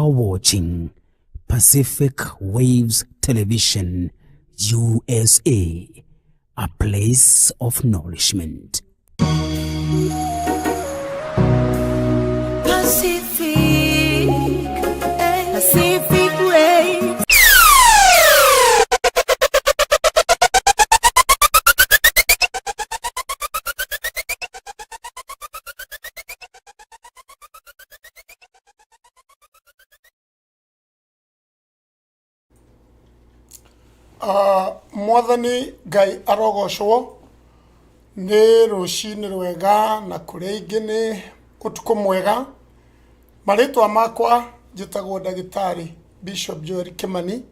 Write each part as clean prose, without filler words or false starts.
are watching Pacific Waves Television USA, a place of nourishment. Pacific Waves. Mwathani Ngai arogocwo nĩ rũcinĩ rwega na kũrĩa ingĩ nĩ ũtukũ mwega. Marĩtwa makwa njĩtagwo ndagĩtarĩ Bishop Joel Kimani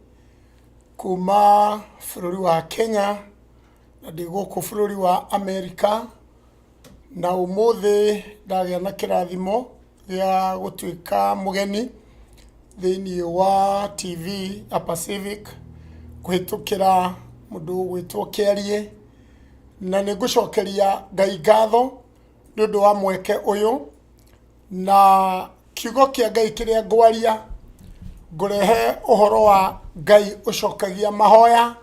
kuma bũrũri wa Kenya na ndĩ gũkũ bũrũri wa Amerika, na ũmũthĩ ndagĩa na kĩrathimo gĩa gũtuĩka mũgeni thĩinĩ wa TV ya Pacific kũhĩtũkĩra mũndũ ũgwĩtwo Kĩarie, na nĩ ngũcokeria Ngai ngatho nĩ ũndũ wa mweke ũyũ na kiugo kĩa Ngai kĩrĩa ngwaria ngũrehe ũhoro wa Ngai ũcokagia mahoya,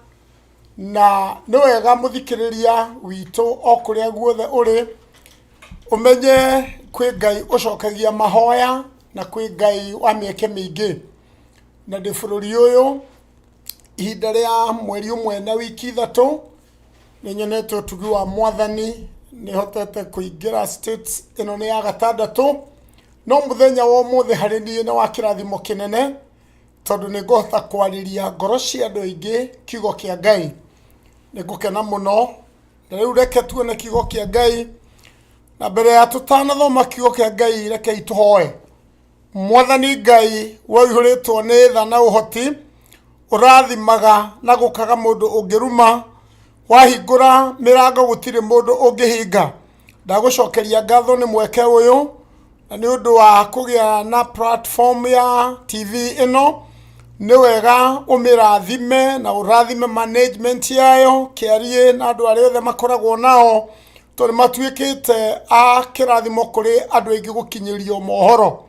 na nĩ wega mũthikĩrĩria witũ o kũrĩa guothe ũrĩ ũmenye kwĩ Ngai ũcokagia mahoya na kwĩ Ngai wa mĩeke mĩingĩ. Na ndĩ bũrũri ũyũ ihinda rĩa mweri ũmwe na wiki ithatũ nĩ nyonete ũtugi wa Mwathani, nĩ hotete kũingĩra states ĩno nĩ ya gatandatũ, no mũthenya wa ũmũthĩ harĩ niĩ nĩ wa kĩrathimo kĩnene tondũ nĩ ngũhota kwarĩria ngoro cia andũ aingĩ kiugo kĩa Ngai. Nĩ ngũkena mũno, na rĩu reke tuone kiugo kĩa Ngai, na mbere ya tũtanathoma kiugo kĩa Ngai reke itũhoe. Mwathani Ngai waihũrĩtwo nĩ tha na ũhoti, ũrathimaga na gũkaga mũndũ ũngĩruma, wahingũra mĩrango gũtirĩ mũndũ ũngĩhinga. Ndagũcokeria ngatho nĩ mweke ũyũ na nĩ ũndũ wa kũgĩa na platform ya TV ĩno. Nĩ wega ũmĩrathime na ũrathime management yayo, Kĩarie na andũ arĩa othe makoragwo nao, tondũ matuĩkĩte a kĩrathimo kũrĩ andũ aingĩ gũkinyĩrio mohoro.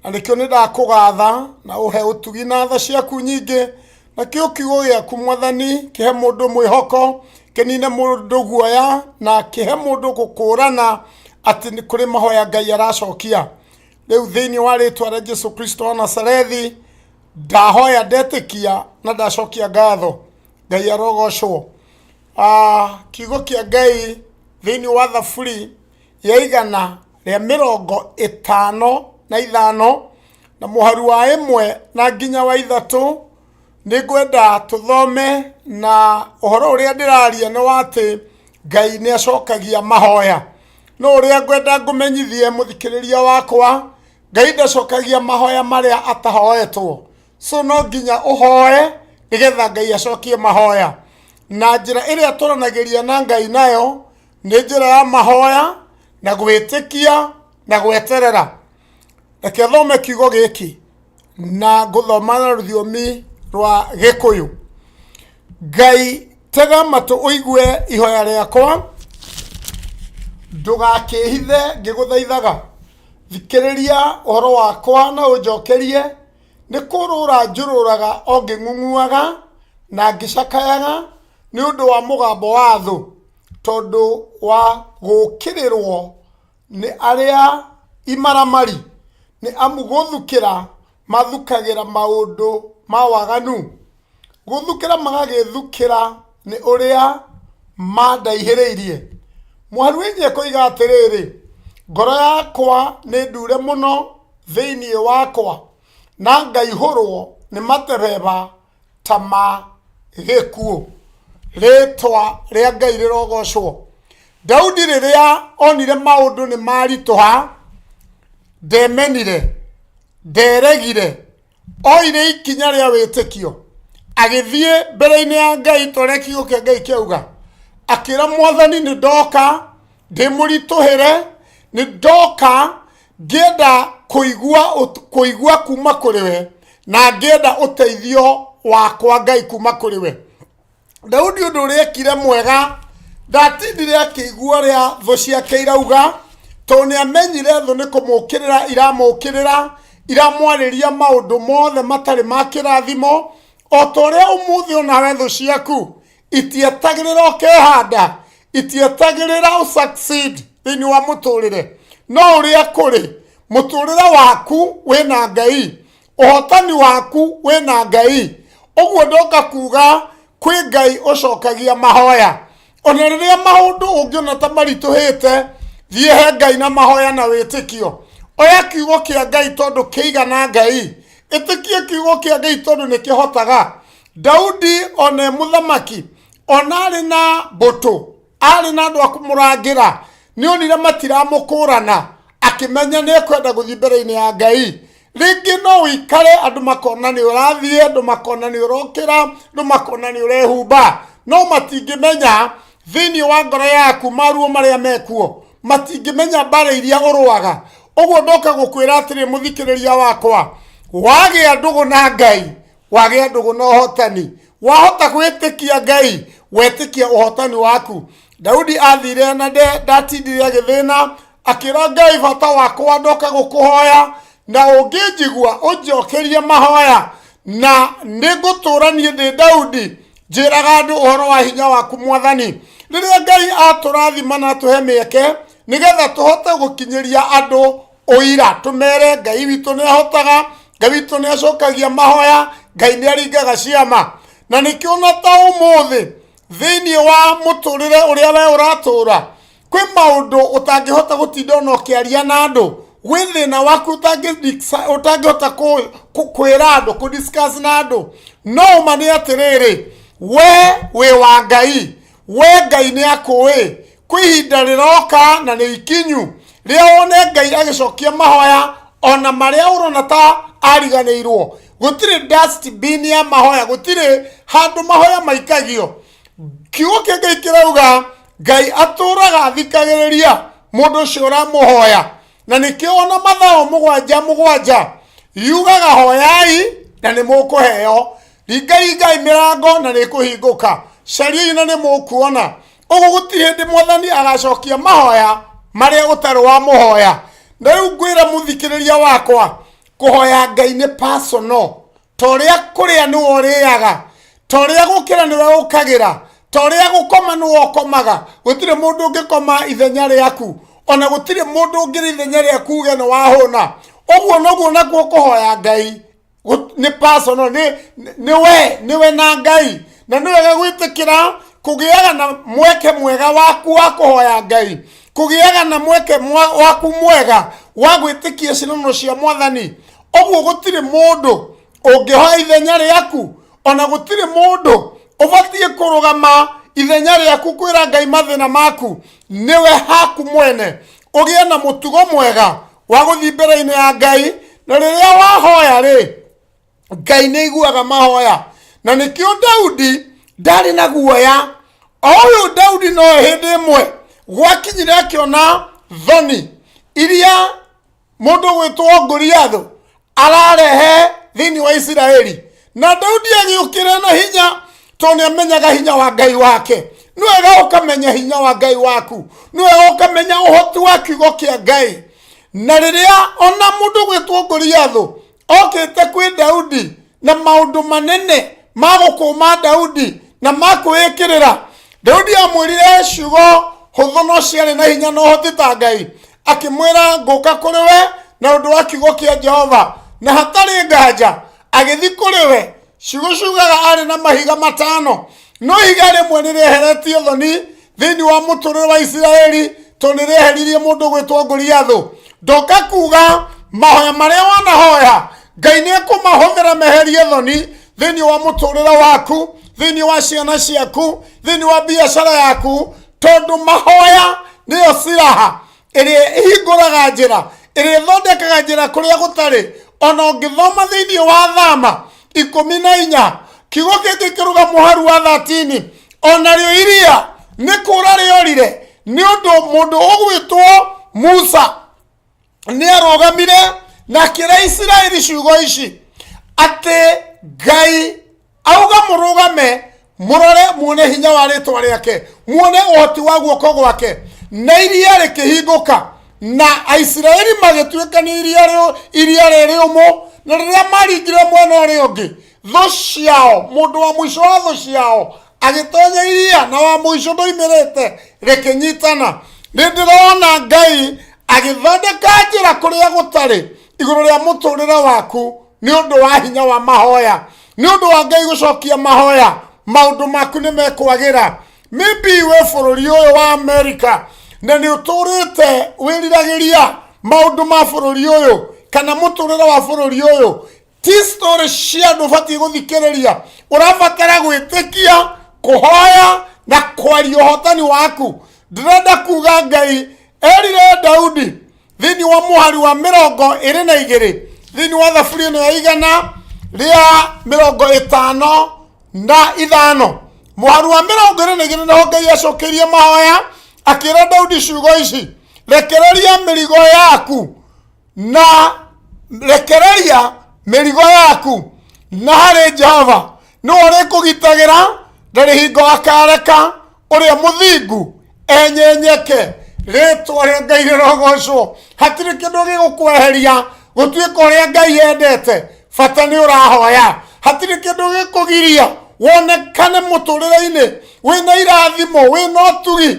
Na nĩkĩo nĩ ndakũgatha na ũhe ũtugi na tha ciaku nyingĩ, na kĩo kiugo gĩaku Mwathani kĩhe mũndũ mwĩhoko, kĩnine mũndũ guoya, na kĩhe mũndũ gũkũrana atĩ nĩ kũrĩ mahoya Ngai aracokia. Rĩu thĩinĩ wa rĩtwa rĩa Jesũ Kristo wa Nazarethi ndahoya ndetĩkia na ndacokia ngatho. Ngai arogocwo. Kiugo kĩa Ngai thĩinĩ wa Thaburi ya 155 na mũharu wa 1 na nginya wa 3 nĩ ngwenda tũthome, na ũhoro ũrĩa ndĩraria nĩ watĩ Ngai nĩ acokagia mahoya. No ũrĩa ngwenda ngũmenyithie mũthikĩrĩria wakwa, Ngai ndacokagia mahoya marĩa atahoetwo. So no nginya ũhoe nĩgetha Ngai acokie mahoya. Na njĩra ĩrĩa tũranagĩria na Ngai nayo nĩ njĩra ya mahoya na gwĩtĩkia na gweterera. Reke thome kiugo gĩkĩ na ngũthoma na rũthiomi rwa Gĩkũyũ. Ngai tega matũ ũigue ihoya rĩakwa, ndũgakĩhithe ngĩgũthaithaga. Thikĩrĩria ũhoro wakwa na ũnjokerie, nĩ kũrũra njũrũraga o ngĩng'ung'uaga na ngĩcakayaga nĩ ũndũ wa mũgambo wa thũ, tondũ wa gũkĩrĩrwo nĩ arĩa imaramari, nĩ amu gũthukĩra mathukagĩra maũndũ ma waganu. Gũthukĩra magagĩthukĩra nĩ ũrĩa mandaihĩrĩirie. Mũharu wĩgiĩ kũiga atĩrĩrĩ, ngoro yakwa nĩ ndure mũno thĩinĩ wakwa, na ngaihũrwo nĩ matebeba ta ma gĩkuũ. Rĩtwa rĩa Ngai rĩrogocwo. Daudi rĩrĩa onire maũndũ nĩ maritũha, ndemenire, nderegire, oire ikinya rĩa wĩtĩkio, agĩthiĩ mbere-inĩ ya Ngai tũrĩa kiugo kĩa Ngai kĩauga, akĩra Mwathani nĩ ndoka ndĩmũritũhĩre, nĩ ndoka ngĩenda kũigua kuma kũrĩ we, na ngĩenda ũteithio wakwa Ngai kuma kũrĩ we. Daudi ũndũ ũrĩa ekire mwega, ndatindire akĩigua rĩa thũ ciake irauga, tondũ nĩ amenyire thũ nĩ kũmũkĩrĩra iramũkĩrĩra, iramwarĩria maũndũ mothe matarĩ ma kĩrathimo, o ta ũrĩa ũmũthĩ onawe thũ ciaku itietagĩrĩra ũkehanda, itietagĩrĩra ũsucceed thĩinĩ wa mũtũrĩre, no ũrĩa kũrĩ mũtũrĩre waku wĩna Ngai, ũhotani waku wĩna Ngai. Ũguo ndoka kuga kwĩ Ngai ũcokagia mahoya. Ona rĩrĩa maũndũ ũngĩona ta maritũhĩte, thiĩ he Ngai na mahoya na wĩtĩkio. Oya kiugo kĩa Ngai tondũ kĩigana Ngai, ĩtĩkie kiugo kĩa Ngai tondũ nĩkĩhotaga. Daudi ona mũthamaki, ona arĩ na mbũtũ, arĩ na andũ a kũmũrangĩra, nĩonire matiramũkũrana, akĩmenya nĩekwenda gũthiĩ mbere-inĩ ya Ngai. Rĩngĩ no wĩikare andũ makona nĩ ũrathiĩ, andũ makona nĩ ũrokĩra, andũ makona nĩ ũrehumba, no matingĩmenya thĩinĩ wa ngoro yaku maruo marĩa mekuo, matingĩmenya mbara iria ũrũaga. Ũguo ndoka gũkwĩra atĩrĩ mũthikĩrĩria wakwa, wagĩa ndũgũ na Ngai, wagĩa ndũgũ na ũhotani. Wahota gwĩtĩkia Ngai, wetĩkia ũhotani waku. Daudi athire na ndatindire agĩthĩna, akĩra Ngai, bata wakwa ndoka gũkũhoya, na ũngĩnjigua ũnjokerie mahoya, na nĩngũtũũra niĩ ndĩ Daudi njĩraga andũ ũhoro wa hinya waku Mwathani. Rĩrĩa Ngai atũrathima na atũhe mĩeke, nĩgetha tũhote gũkinyĩria andũ ũira, tũmere Ngai witũ nĩahotaga, Ngai witũ nĩacokagia mahoya, Ngai nĩaringaga ciama. Na nĩkĩo na ta ũmũthĩ thĩinĩ wa mũtũrĩre ũrĩa we ũratũũra, kwĩ maũndũ ũtangĩhota gũtinda ona ũkĩaria na andũ, gwĩ thĩna waku ũtangĩhota kwĩra andũ, kũdiscuss na andũ, no ũma nĩ atĩrĩrĩ, we wĩ wa Ngai, we Ngai nĩakũĩ. Kwĩ ihinda rĩroka na nĩ ikinyu rĩrĩa wone Ngai agĩcokia mahoya ona marĩa ũrona ta ariganĩirwo. Gũtirĩ dustbin ya mahoya, gũtirĩ handũ mahoya maikagio. Kiugo kĩa Ngai kĩrauga Ngai atũraga athikagĩrĩria mũndũ ũcio ũramũhoya, na nĩkĩo ona Mathayo 7:7 yugaga hoyai na nĩ mũkũheo, ringai mĩrango na nĩ kũhingũka, cariai na nĩ mũkuona. Ũguo gũtirĩ hĩndĩ Mwathani agacokia mahoya marĩa ũtarĩ wa mũhoya. Na rĩu ngwĩra mũthikĩrĩria wakwa, kũhoya Ngai nĩ personal. Ta ũrĩa kũrĩa nĩwe ũrĩaga, ta ũrĩa gũkĩra nĩwe ũkagĩra, ta ũrĩa gũkoma nĩwe ũkomaga. Gũtirĩ mũndũ ũngĩkoma ithenya rĩaku, ona gũtirĩ mũndũ ũngĩrĩ ithenya rĩaku uge nĩ wahũna. Ũguo noguo nakuo kũhoya Ngai nĩ personal, nĩwe na Ngai. Na nĩ wega gwĩtĩkĩra kũgĩaga na mweke mwega waku wa kũhoya Ngai, kũgĩaga na mweke waku mwega wa gwĩtĩkia cinono cia Mwathani. Ũguo gũtirĩ mũndũ ũngĩhoya ithenya rĩaku, ona gũtirĩ mũndũ ũbatiĩ kũrũgama ithenya rĩaku kwĩra Ngai mathĩna maku. Nĩwe haku mwene ũgĩe na mũtugo mwega wa gũthiĩ mbere-inĩ ya Ngai, na rĩrĩa wahoya rĩ, Ngai nĩ iguaga mahoya. Na nĩkĩo Daudi ndarĩ na guoya. Ũyũ Daudi no hĩndĩ ĩmwe gwakinyire akĩona thoni iria mũndũ gwĩtwo Goliath ararehe thĩinĩ wa Isiraeli, na Daudi agĩũkĩra na hinya tondũ nĩamenyaga hinya wa Ngai wake. Nĩ wega ũkamenya hinya wa Ngai waku, nĩ wega ũkamenya ũhoti wa kiugo kĩa Ngai. Na rĩrĩa ona mũndũ gwĩtwo Goliath okĩte kwĩ Daudi na maũndũ manene ma gũkũma Daudi na ma kwĩĩkĩrĩra, Daudi amwĩrire ciugo hũthũ no ciarĩ na hinya na ũhoti ta Ngai, akĩmwĩra ngũka kũrĩ we na ũndũ wa kiugo kĩa Jehova, na hatarĩ nganja agĩthiĩ kũrĩ we. Ciugo ciugaga arĩ na mahiga 5, no ihiga rĩmwe nĩrĩeheretio thoni thĩinĩ wa mũtũrĩre wa Isiraeli tondũ nĩrĩeheririe mũndũ gwĩtwo Goliath. Ndoka kuga mahoya marĩa wanahoya Ngai nĩekũmahũthĩra meherie thoni thĩinĩ wa mũtũrĩre waku, thĩinĩ wa ciana ciaku, thĩinĩ wa biacara yaku, tondũ mahoya nĩyo siraha ĩrĩa ĩhingũraga njĩra, ĩrĩa ĩthondekaga njĩra kũrĩa gũtarĩ. Ona ũngĩthoma thĩinĩ wa Thama 14 kiugo kĩngĩ kĩruga mũharu wa 13, onarĩo iria nĩ kũra rĩorire nĩ ũndũ mũndũ ũgwĩtwo Musa nĩarũgamire na akĩra Isiraeli ciugo ici atĩ Ngai auga mũrũgame mũrore muone hinya wa rĩtwa rĩake, muone ũhoti wa guoko gwake. Na iria rĩkĩhingũka na Aisiraeli magĩtuĩka nĩ iria rĩrĩ ũmũ, na rĩrĩa maringire mwena ũrĩa ũngĩ thũ ciao, mũndũ wa mũico wa thũ ciao agĩtonya iria na wa mũico ndoimĩrĩte rĩkĩnyitana. Nĩndĩrona Ngai agĩthondeka njĩra kũrĩa gũtarĩ igũrũ rĩa mũtũrĩre waku nĩ ũndũ wa hinya wa mahoya, nĩ ũndũ wa Ngai gũcokia mahoya, maũndũ maku nĩ mekwagĩra. Maybe wĩ bũrũri ũyũ wa America na nĩ ũtũrĩte wĩriragĩria maũndũ ma bũrũri ũyũ kana mũtũrĩre wa bũrũri ũyũ, ti story cia andũ ũbatiĩ gũthikĩrĩria. Ũrabatara gwĩtĩkia, kũhoya na kwaria ũhotani waku. Ndĩrenda kuga Ngai erire Daudi thĩinĩ wa mũhari wa 22 thĩinĩ wa thaburi ĩno ya 155 mũhari wa 22 nĩho Ngai acokeirie mahoya akĩra Daudi ciugo ici: rekereria mĩrigo yaku na rekereria mĩrigo yaku na harĩ Jehova nĩwe ũrĩkũgitagĩra, ndarĩ hingo akareka ũrĩa mũthingu enyenyeke. Rĩtwa rĩa Ngai rĩrogocwo. Hatirĩ kĩndũ gĩgũkweheria gũtuĩka ũrĩa Ngai endete, bata nĩ ũrahoya. Hatirĩ kĩndũ gĩkũgiria wonekane mũtũrĩre-inĩ wĩna irathimo, wĩna ũtugi,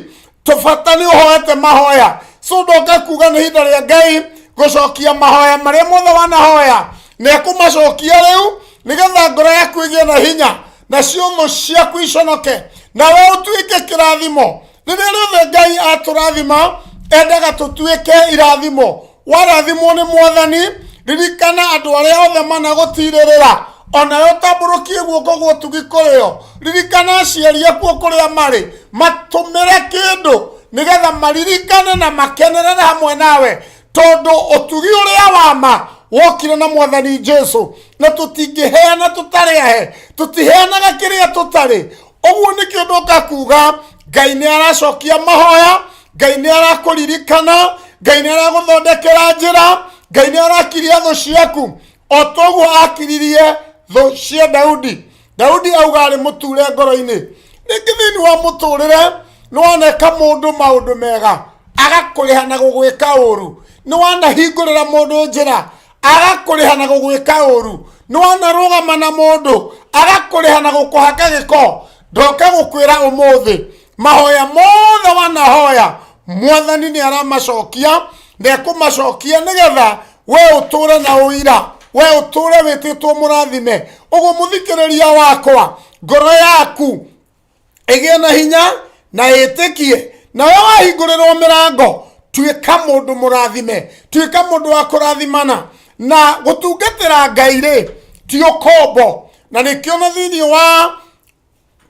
bata nĩ ũhoete mahoya. So ndoka kuga nĩ ihinda rĩa Ngai gũcokia mahoya marĩa mothe wanahoya, nĩ ekũmacokia rĩu nĩgetha ngoro yaku ĩgĩe na hinya na ciothe ciaku iconoke na we ũtuĩke kĩrathimo. Rĩrĩa rĩothe Ngai atũrathima endaga tũtuĩke irathimo. Warathimwo nĩ Mwathani, ririkana andũ arĩa othe managũtirĩrĩra, onawe ũtambũrũkie guoko gũtugi kũrĩ o. Ririkana aciari aku kũrĩa marĩ, matũmĩre kĩndũ nĩgetha maririkane na makenerere hamwe nawe, tondũ ũtugi ũrĩa wama wokire na Mwathani Jesu, na tũtingĩheana tũtarĩ ahe, tũtiheanaga kĩrĩa tũtarĩ. Ũguo nĩkĩo ndoka kuga Ngai nĩ aracokia mahoya, Ngai nĩ arakũririkana, Ngai nĩ aragũthondekera njĩra, Ngai nĩ arakiria thũ ciaku o toguo akiririe thũ cia Daudi. Daudi auga arĩ mũture ngoro-inĩ. Rĩngĩ thĩinĩ wa mũtũrĩre nĩ woneka mũndũ maũndũ mega agakũrĩha na gũgwĩka ũru, nĩ wanahingũrĩra mũndũ njĩra agakũrĩha na gũgwĩka ũru, nĩ wanarũgama na mũndũ agakũrĩha na gũkũhaka gĩko. Ndoka gũkwĩra ũmũthĩ mahoya mothe wanahoya Mwathani nĩ aramacokia, na ekũmacokia nĩgetha we ũtũre na ũira, we ũtũre wĩtĩtwo mũrathime. Ũguo mũthikĩrĩria wakwa, ngoro yaku ĩgĩe na hinya na ĩtĩkie, na we wahingũrĩrwo mĩrango tuĩka mũndũ mũrathime, tuĩka mũndũ wa kũrathimana na gũtungatĩra Ngai rĩ ti ũkombo. Na nĩkĩo na thĩinĩ wa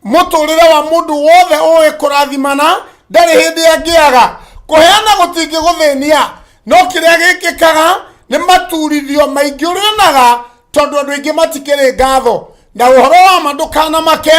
mũtũrĩre wa mũndũ wothe ũĩ kũrathimana ndarĩ hĩndĩ angĩaga. Kũheana gũtingĩgũthĩnia, no kĩrĩa gĩkĩkaga nĩ maturithio maingĩ ũrĩonaga tondũ andũ aingĩ matikĩrĩ ngatho. Na ũhoro wa ma ndũkanamake,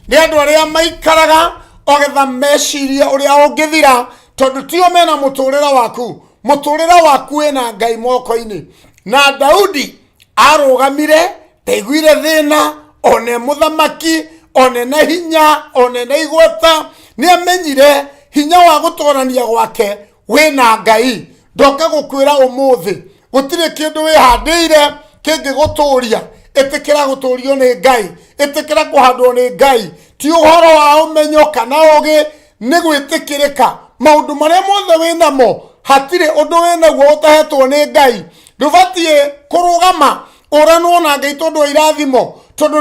nĩ andũ arĩa maikaraga ogetha mecirie ũrĩa ũngĩthira, tondũ tio mena mũtũrĩre waku. Mũtũrĩre waku wĩna Ngai moko-inĩ. Na Daudi arũgamire, ndaiguire thĩna, one mũthamaki, one na hinya, one na igweta, nĩ amenyire hinya wa gũtũrania gwake wĩna Ngai. Ndoka gũkwĩra ũmũthĩ gũtirĩ kĩndũ wĩhandĩire kĩngĩgũtũria. Ĩtĩkĩra gũtũrio nĩ Ngai, ĩtĩkĩra kũhandwo nĩ Ngai. Ti ũhoro wa ũmenyo kana ũgĩ, nĩ gwĩtĩkĩrĩka. Maũndũ marĩa mothe wĩnamo hatirĩ ũndũ wĩnaguo ũtahetwo nĩ Ngai. Ndũbatiĩ kũrũgama ũranwo na Ngai tondũ wa irathimo, tondũ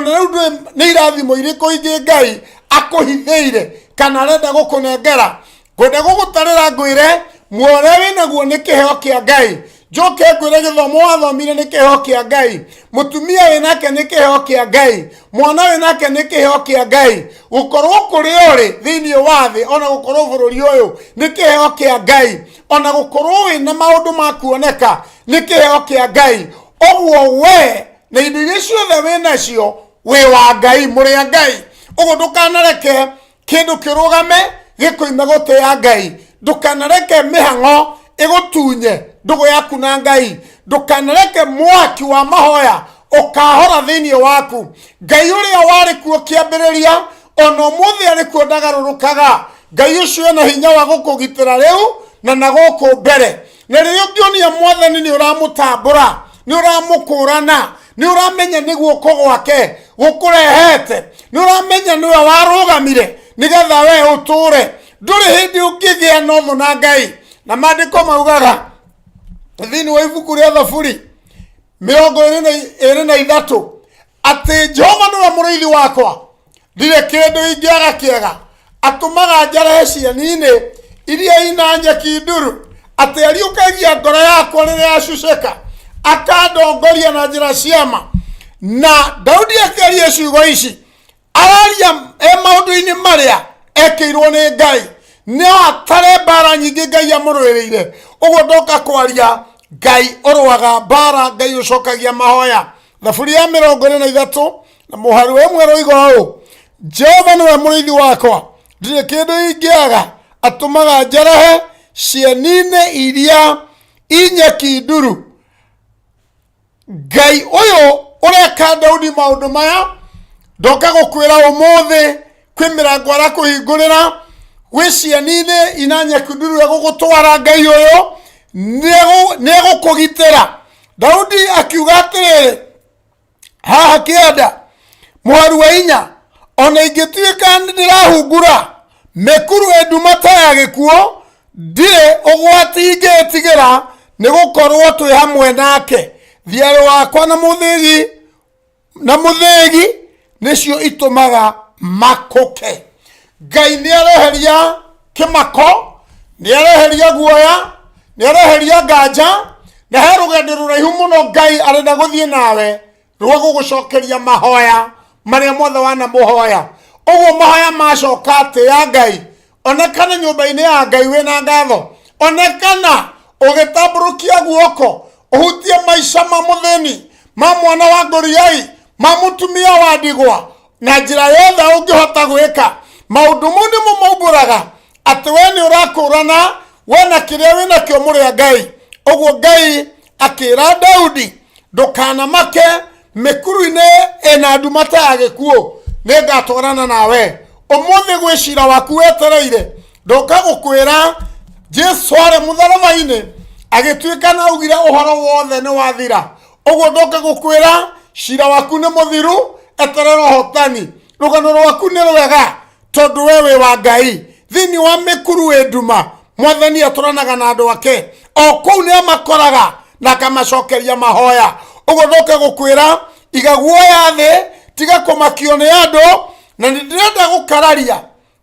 nĩ irathimo irĩkũ ingĩ Ngai akũhithĩire kana arenda gũkũnengera. Ngwenda gũgũtarĩra ngwĩre muoyo wĩnaguo nĩ kĩheo kĩa Ngai. Njoke ngwĩre gĩthomo wathomire nĩ kĩheo kĩa Ngai. Mũtumia wĩnake nĩ kĩheo kĩa Ngai. Mwana wĩnake nĩ kĩheo kĩa Ngai. Gũkorwo kũrĩ ũrĩ thĩinĩ wa thĩ, ona gũkorwo bũrũri ũyũ nĩ kĩheo kĩa Ngai. Ona gũkorwo wĩna maũndũ ma kuoneka nĩ kĩheo kĩa Ngai. Ũguo we na indo iria ciothe wĩnacio wĩ wa Ngai, mũrĩ a Ngai. Ũguo ndũkanareke kĩndũ kĩrũgame gĩkũime gũtĩĩa Ngai. Ndũkanareke mĩhang'o ĩgũtunye ndũgũ yaku na Ngai. Ndũkanareke mwaki wa mahoya ũkahora thĩinĩ waku. Ngai ũrĩa warĩ kuo kĩambĩrĩria ona ũmũthĩ arĩ kuo ndagarũrũkaga. Ngai ũcio ena hinya wa gũkũgitĩra rĩu na na gũkũ mbere. na riria ngionia mwathani ni uramutambura ni uramukũrana ni uramenya niguo kogwake gukurehete ni uramenya niwe warugamire nigetha we uture nduri hindi ungigia notho na Ngai na maandiko maugaga thini wa ibuku ria Thaburi 23 ati Jehova niwe mũrĩithi wakwa ndire kindu ingiaga kiega atumaga njarehe cieni-inĩ iria ina nyeki nduru ati ariukagia ngoro yakwa rĩrĩa yacuceka akandongoria na njĩra ciama. Na Daudi akĩaria ciugo ici araria maũndũ-inĩ marĩa ekĩirwo nĩ Ngai no atare mbara nyingĩ Ngai amũrũĩrĩire. Ũguo ndoka kwaria Ngai ũrũaga mbara, Ngai ũcokagia mahoya. Thaburi ya 23 na mũhari wa 1 roiga ũũ: Jehova niwe mũrĩithi wakwa ndirĩ kĩndũ ingĩaga atumaga njerehe cieni-inĩ iria inyeki nduru. Ngai ũyũ ũreka Daudi maũndũ maya ndoka gũkwĩra ũmũthĩ kwĩ mĩrango arakũhingũrĩra gwĩ cieni-inĩ ina nyeki nduru egũgũtwara. Ngai ũyũ nĩegũkũgitĩra. Daudi akiuga atĩrĩrĩ haha kĩanda mũhari wa 4: ona ingĩtuĩka ndĩrahungura mĩkuru ndumata ya gĩkuũ ndirĩ ũgwati ingĩtigĩra nĩgũkorwo twĩ hamwe nake. Thiarĩ wakwa na mũthĩgi nĩcio itũmaga makũke. Ngai nĩareheria kĩmako, nĩareheria guoya, nĩareheria nganja, na he rũgendo rũraihu mũno Ngai arenda gũthiĩ nawe rwa gũgũcokeria mahoya marĩa mothe wanamũhoya. Ũguo mahoya macoka atĩ ya Ngai, onekana nyũmba-inĩ ya Ngai wĩna ngatho, onekana ũgĩtambũrũkia guoko uhutie maisha ma mũthĩni, ma mwana wa ngoriai, ma mũtumia wa ndigwa, na njĩra yothe ũngĩhota gwĩka. Maũndũ mau nĩmo maumbũraga atĩ we nĩ ũrakũrana we na kĩrĩa wĩnakĩo mũrĩa Ngai. Ũguo Ngai akĩra Daudi ndũkanamake, mĩkuru-inĩ ĩna ndumata ya gĩkuũ nĩngatwarana nawe. Ũmũthĩ gwĩcira waku wetereire ndoka gũkwĩra Jesu arĩ mũtharaba-inĩ agĩtuĩka na augire ũhoro wothe nĩ wathira. Ũguo ndoka gũkwĩra cira waku nĩ mũthiru, eterera ũhotani. Rũgano rwaku nĩ rwega tondũ we wĩ wa Ngai. Thĩinĩ wa mĩkuru ĩ nduma mwathani atũranaga na andũ ake, o kũu nĩ amakoraga na akamacokeria mahoya. Ũguo ndoka gũkwĩra iga guoya thĩ, tiga kũmakio nĩ andũ, na nĩndĩrenda gũkararia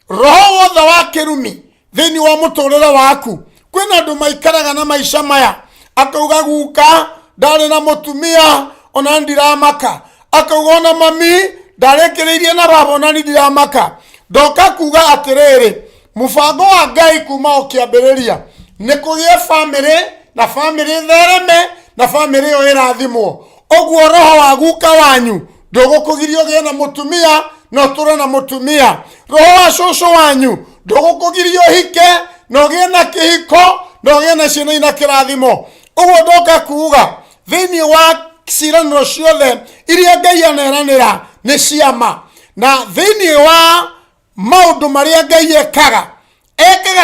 roho wothe wa kĩrumi thĩinĩ wa mũtũrĩre waku. Kwĩna andũ maikaraga na maisha maya akauga guka ndarĩ na mũtumia ona ndiramaka, akauga ona mami ndarĩkĩrĩirie na baba ona ndiramaka. Ndoka kuga atĩrĩrĩ, mũbango wa Ngai kuma o kĩambĩrĩria nĩ kũgĩe bamĩrĩ, na bamĩrĩ thereme, na bamĩrĩ ĩyo ĩrathimwo. Ũguo roho wa guka wanyu ndũgũkũgiria ũgĩe na mũtumia na ũtũre na mũtumia. Roho wa cũcũ wanyu ndũgũkũgiria ũhike na ũgĩe na kĩhiko na ũgĩe na ciana ina kĩrathimo. Ũguo ndoka kuga thĩinĩ wa ciĩranĩro ciothe iria Ngai aneranĩra nĩ ciama, na thĩinĩ wa maũndũ marĩa Ngai ekaga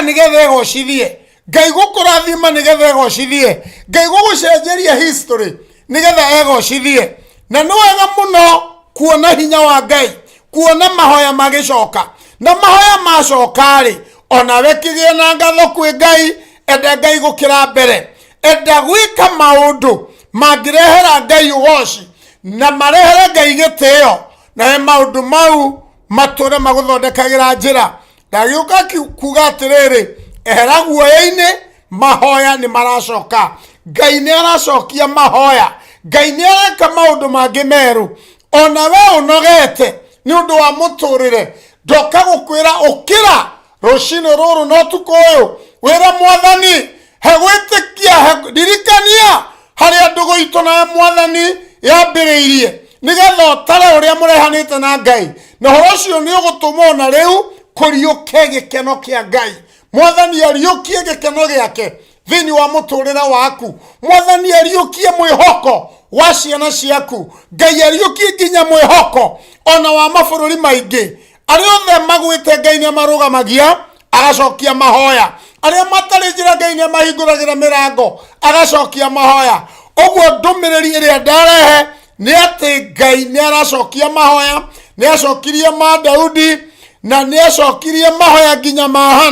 nĩgetha egocithie. Ngai gũkũrathima nĩgetha egocithie. Ngai gũgũcenjeria history nĩgetha egocithie. Na nĩ wega mũno kuona hinya wa Ngai, kuona mahoya magĩcoka, na mahoya macoka-rĩ onawe kĩgĩe na ngatho kwĩ Ngai. Enda Ngai gũkĩra mbere, enda gwĩka maũndũ mangĩrehera Ngai ũgoci na marehere Ngai gĩtĩo, na maũndũ mau matũre magũthondekagĩra njĩra. Ndagĩũka kuga atĩrĩrĩ, ehera guoya-inĩ, mahoya nĩ maracoka. Ngai nĩ aracokia mahoya, Ngai nĩ areka maũndũ mangĩ merũ. Ona we ũnogete nĩ ũndũ wa mũtũrĩre, ndoka gũkwĩra ũkĩra rũcinĩ rũrũ na ũtukũ ũyũ, wĩra Mwathani he gwĩtĩkia, ndirikania harĩa ndũgũ itũ na Mwathani yambĩrĩirie, nĩgetha ũtare ũrĩa mũrehanĩte na Ngai. Na ũhoro ũcio nĩ ũgũtũma ona rĩu kũriũke gĩkeno kĩa Ngai. Mwathani ariũkie gĩkeno gĩake thĩinĩ wa mũtũrĩre waku. Mwathani ariũkie mwĩhoko wa ciana ciaku. Ngai ariũkie nginya mwĩhoko ona wa mabũrũri maingĩ. Arĩa othe magwĩte Ngai nĩ marũgamagia agacokia mahoya. aria matari njira Ngai ni mahinguragira mirango agacokia mahoya. Ogwo ndumiriri iria ndarehe ni ati Ngai ni aracokia mahoya, ni acokirie ma Daudi na ni acokirie mahoya nginya ma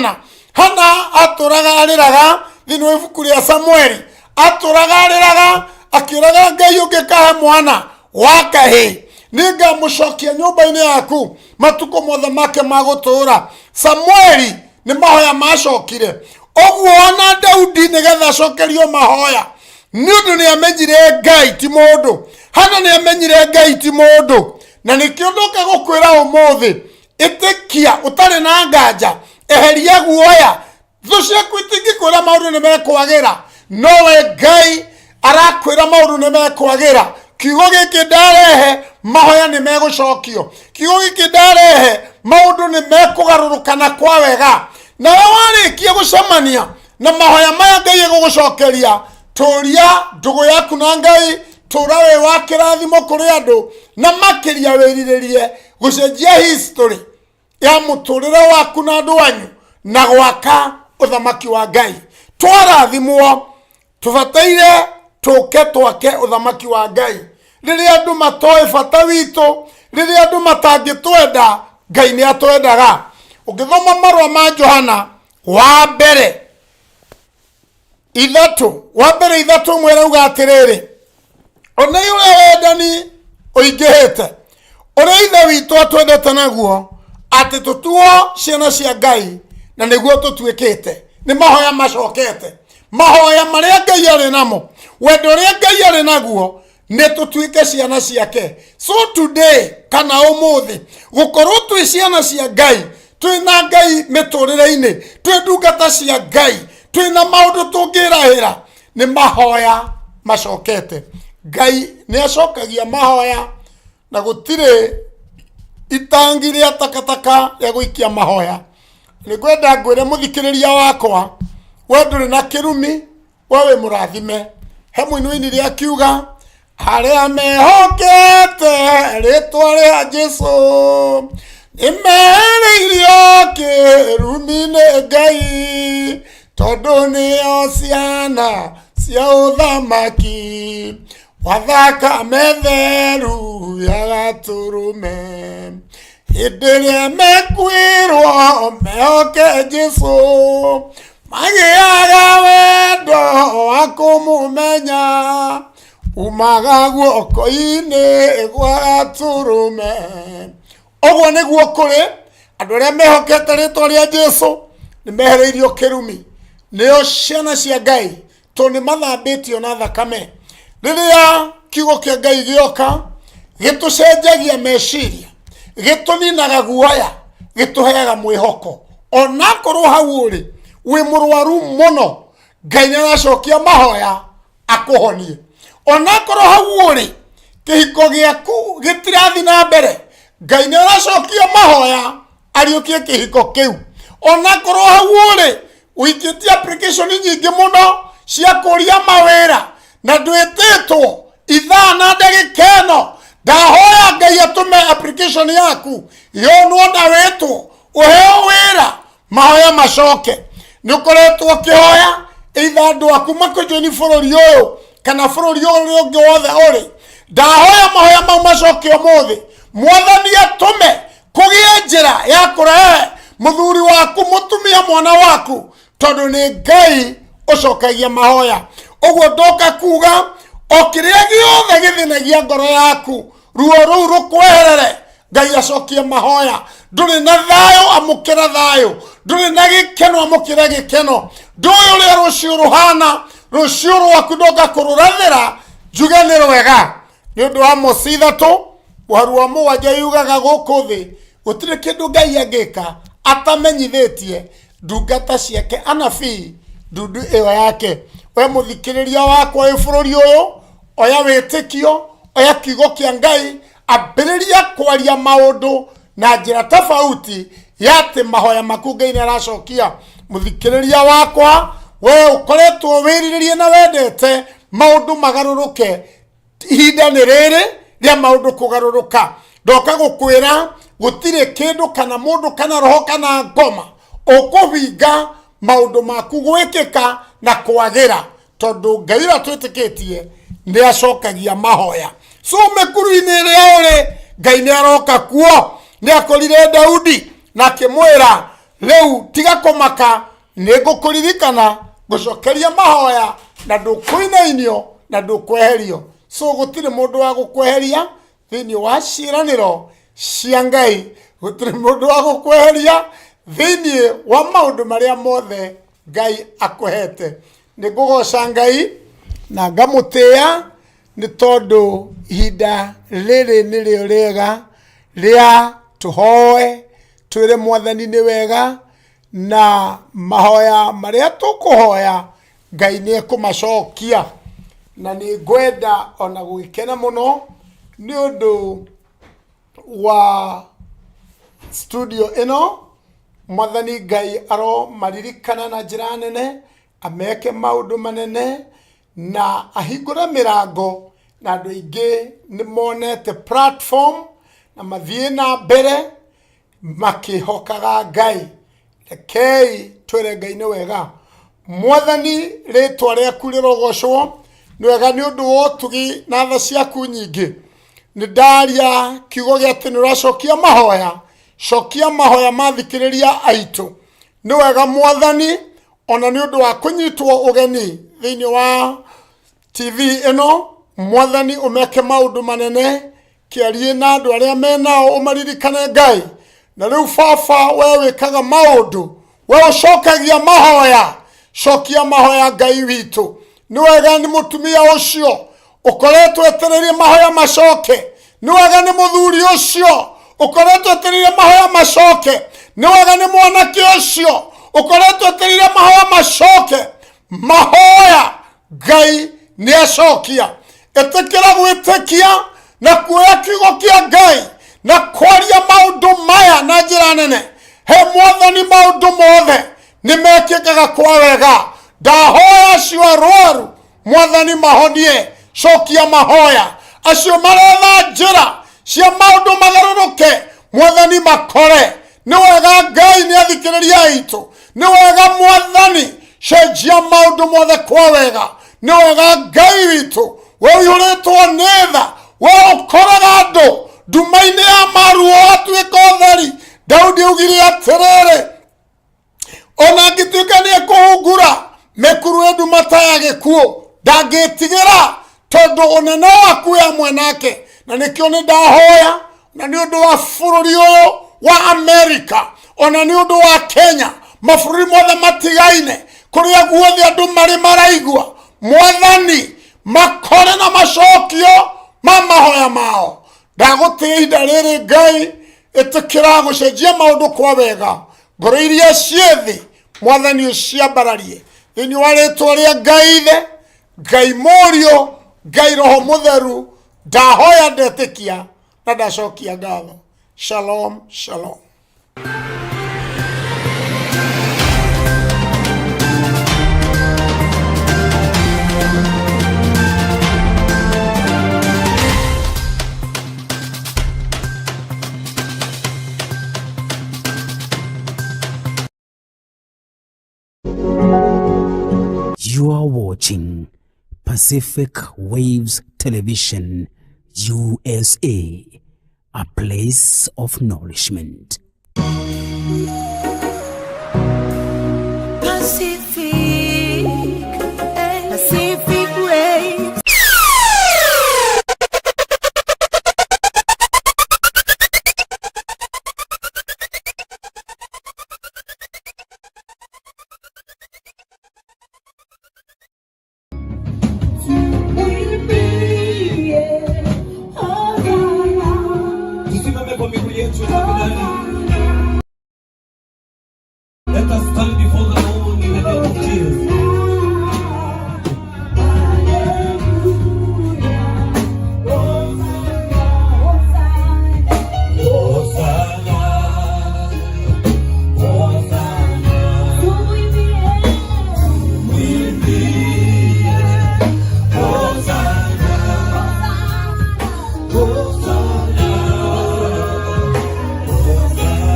Hana aturaga ariraga thini wa ibuku ria Samueli, aturaga ariraga akiraga Ngai ungikahe mwana wa kahii ningamucokia nyumba-ini yaku matuko mothe make magutura. Samueli ni mahoya macokire. Ogwo ona Daudi nigetha acokerio mahoya ni undu ni amenyire Ngai ti mundu. Hana ni amenyire Ngai ti mundu, na nikio nduka gukwira umuthi itikia utari na nganja, eheria guoya thu ciaku itingikwira maundu ni mekwagira, nowe Ngai arakwira maundu ni mekwagira. Kiugo giki ndarehe mahoya ni megucokio, kiugo giki ndarehe maundu ni mekugarurukana kwa wega. Na warikia gucemania na mahoya maya Ngai egugucokeria, turia ndugu yaku na Ngai, tura we wa kirathimo kuri andu, na makiria wiriririe gucenjia history ya muturire waku na andu wanyu na gwaka uthamaki wa Ngai. Twarathimwo tubataire tuke twake uthamaki wa Ngai. Riria andu matoe bata witu, riria andu matangitwenda, Ngai ni atwendaga. Ugithoma marua ma Johana wa mbere ithatu mwera uga atiriri, ona yule wendani uingihite uria ithe witu atwendete naguo ati tutuo ciana cia Ngai na niguo tutuikite. Ni mahoya macokete, mahoya maria Ngai ari namo, wendo uria Ngai ari naguo ni tutuike ciana ciake. So today kana umuthi gukorwo twi ciana cia Ngai, twina Ngai miturire-ini, twi ndungata cia Ngai, twina maundu tungirahira, ni mahoya macokete. Ngai ni acokagia mahoya na gutire itangi ria takataka ya guikia mahoya. Ni gwenda ngwire muthikiriria wakwa, we nduri na kirumi, wewe murathime. He muini ria kiuga aria mehokete ritwa ria Jesu nimereirio kirumi-ini Ngai, tondu nio ciana cia uthamaki wa thakame theru ya gaturume. Hindi iria mekwirwo mehoke Jesu, magiaga wendo wa kumumenya, umaga guoko-ini gwa gaturume. Ogwo niguo kuri andu aria mehokete ritwa ria Jesu ni mehereirio kirumi, nio ciana cia Ngai, to ni mathambitio na thakame. Riria kiugo kia Ngai gioka gitucenjagia meciria, gituninaga guoya, gituheaga mwihoko. Ona korwo hau uri wi murwaru muno, Ngai ni aracokia mahoya akuhonie. Ona korwo hau uri kihiko giaku gitirathi na mbere, Ngai ni aracokia mahoya ariukie kihiko kiu. Ona korwo hau uri uikitie application nyingi muno cia kuria mawira na ndwititwo ithaa na ndagika ino, ndahoya Ngai atume application yaku yonwo na witwo uheo wira, mahoya macoke. Ni ukoretwo kihoya either andu aku makujoini bururi uyu kana bururi uyu ungi wothe uri, ndahoya mahoya mau macoke umuthi. Mwathani atume kugie njira ya kurehe muthuri waku, mutumia, mwana waku, tondu ni Ngai ucokagia mahoya. Ogwo ndoka kuga o kiria giothe githinagia ngoro yaku, ruo ruu rukweherere, Ngai acokie mahoya. Nduri na thayo, amukira thayo. Nduri na gikeno, amukira gikeno. Ndui uria rucio ruhana, rucio rwaku ndoka kururathira, njuge ni rwega. Ni undu wa Amosi 3 waru wa mugwanja yugaga guku thi gutire kindu Ngai angika atamenyithitie ndungata ciake anabii ndundu iyo yake. We muthikiriria wakwa wi bururi uyu, oya witikio, oya kiugo kia Ngai, ambiriria kwaria maundu na njira tofauti ya ati mahoya maku Ngai ni aracokia. Muthikiriria wakwa, we ukoretwo wiriririe na wendete maundu magaruruke, ihinda ni riri ria maundu kugaruruka. Ndoka gukwira gutire kindu kana mundu kana roho kana ngoma ukuvinga maundu maku gwikika na kwagira tondu Ngai ra twitikitie ni acokagia mahoya. So mekuru-ini ria uri Ngai ni aroka kuo, ni akorire Daudi na akimwira riu tiga kumaka ni ngukuririkana gucokeria mahoya na ndukuinainio na ndukweherio. So gutire mundu wa gukweheria thiini wa ciiraniro cia Ngai, gutire mundu wa gukweheria thiini wa maundu maria mothe Ngai akuhete. Ni ngugoca Ngai na ngamutia ni tondu ihinda riri nirio riega ria tuhoe twire Mwathani ni wega, na mahoya maria tukuhoya Ngai ni ekumacokia. Na ni ngwenda ona gwikena muno ni undu wa studio ino. Mwathani Ngai aro maririkana na njira nene, ameke maundu manene na ahingure mirango, na andu aingi ni monete platform na mathie na mbere makihokaga Ngai. Rekei twire Ngai ni wega. Mwathani ritwa riaku rirogocwo ni wega ni undu wa utugi na tha ciaku nyingi. Ni ndaria kiugo gia ati ni uracokia mahoya, cokia mahoya mathikiriria aitu. Ni wega Mwathani, ona ni undu wa kunyitwo ugeni thiini wa TV ino. Mwathani umeke maundu manene, kiarie na andu aria menao, umaririkane Ngai. Na riu Baba, we wikaga maundu, we ucokagia mahoya, cokia mahoya Ngai witu. Ni wega ni mutumia ucio ukoretwo etereire mahoya macoke. Ni wega ni muthuri ucio ukoretwo etereire mahoya macoke. Ni wega ni mwanake ucio ukoretwo etereire mahoya macoke. Mahoya Ngai ni acokia. Etekera gwitikia na kuoya kiugo kia Ngai na kwaria maundu maya na njira nene. He Mwathani, maundu mothe ni mekikaga kwa wega. Ndahoya acio arwaru Mwathani mahonie, cokia mahoya. Acio maretha njira cia maundu magaruruke Mwathani makore. Ni wega Ngai ni athikiriria aitu. Ni wega Mwathani, cenjia maundu mothe kwa wega. Ni wega Ngai witu, we uihuritwo ni tha, we ukoraga andu nduma-ini ya maruo atuika utheri. Daudi augire atiriri, ona angituika ni ekuhungura mekuru ya nduma ta ya gikuo, ndangitigira tondu unene waku ya mwenake. Na nikio ni ndahoya, na ni undu wa bururi uyu wa Amerika, ona ni undu wa Kenya, mabururi mothe matigaine kuria guothe andu mari maraigua. Mwathani, makore na macokio ma mahoya mao. Ndagutia ihinda riri Ngai, itikira gucenjia maundu kwa wega. Ngoro iria ciethi Mwathani uciambararie thiini wa ritwa ria Ngai Ithe, Ngai Murio, Ngai Roho Mutheru. Ndahoya, ndetikia na ndacokia ngatho. Shalom, shalom. You are watching Pacific Waves Television USA, a place of nourishment. Pacific Waves. Let us stand before the Lord in the name of Jesus. Hosanna, Hosanna, Hosanna.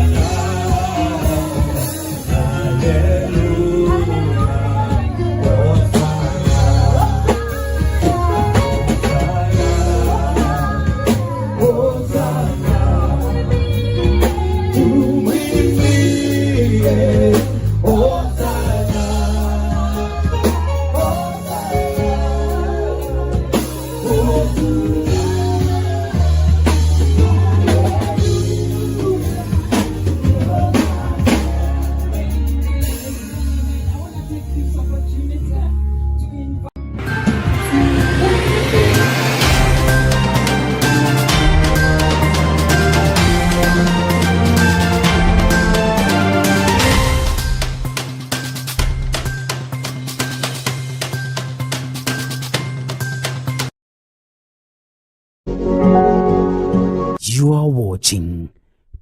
You are watching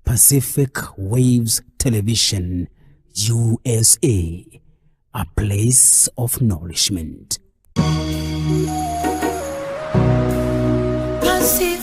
Pacific Waves Television USA, a place of nourishment. Pacific